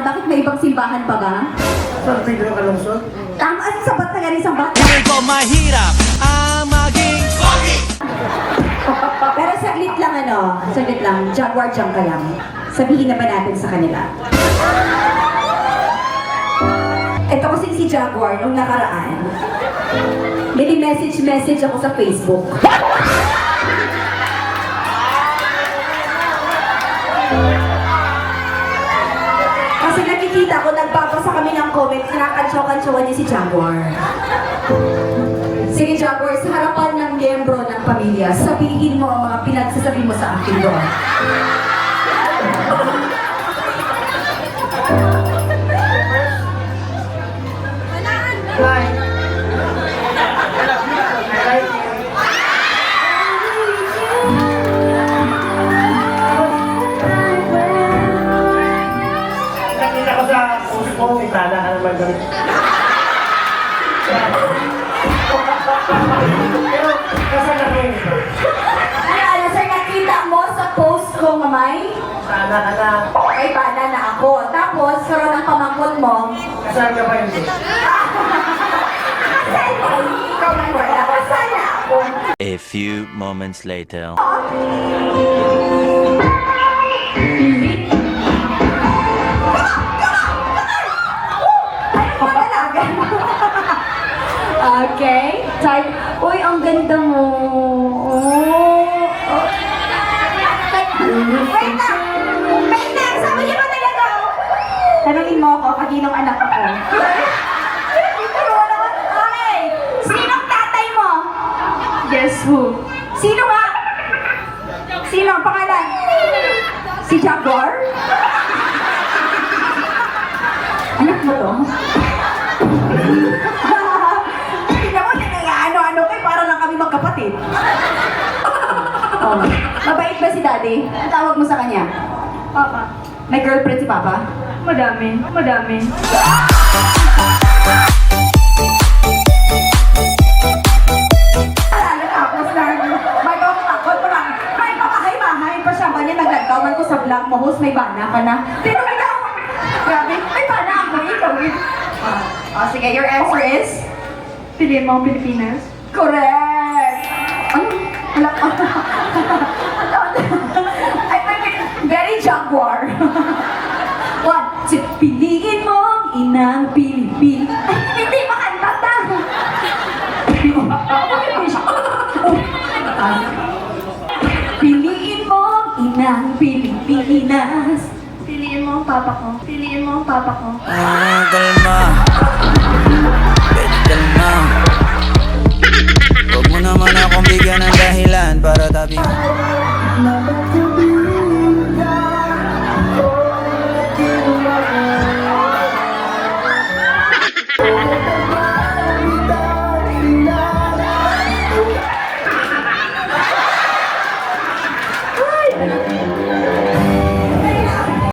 Bakit may ibang simbahan pa ba? San Pedro Calungsod? Tama, sabat na nga rin sabat. Ito mahirap ang maging Pero saglit lang saglit lang, Jaguar jump ka lang. Sabihin na ba natin sa kanila? Ito kasi si Jaguar nung nakaraan. May message ako sa Facebook. Kasi nakikita ko, nagbabasa kami ng comment, kinakansyaw-kansyawan niya si Jaguar. Sige Jaguar, sa harapan ng miyembro ng pamilya, sabihin mo ang mga pinagsasabi mo sa akin doon. Hi! Nakita ko sa post mo, may tala ka naman doon. Pero, nasa na rin ito? Ano, sir, nakita mo sa post ko nga may? Tala ka na. May bana na ako. Tapos, karoon ng pamangkot mo. Kasal ka ba yun? Ikaw na wala. Sana ako. A few moments later. Okay. Type. Uy, ang ganda mo. Oh. Wait lang! Wait lang! Sabi niyo ba talaga? Tanungin mo ako, kaginong anak ako. Okay. Sinong tatay mo? Guess who? Sino nga? Sino ang pangalan? Si Jaguar? Anak mo to? Tingnan mo, ano-ano kayo, para lang kami magkapatid. Oh. Mabait ba si Daddy? Ang tawag mo sa kanya? Papa, May girlfriend si Papa? madami. Alala, tapos na, may takot mo lang. May pamahay-mahay pa siya ba niya naglagkawan ko sa vlog mo, host, may bana ka na. Pero ikaw, grabe, may bana ako, ikaw eh. Sige, your answer is? Piliin mo ang Pilipinas? Correct! Ano? Wala ka. Very Jaguar. 1, 2, piliin mo ang inang Pilipin. Hindi makanta ta. Piliin mo ang inang Pilipinas. Piliin mo ang papa ko. Kalma. Kalma. Huwag mo naman akong bigyan ng dahilan para tabi.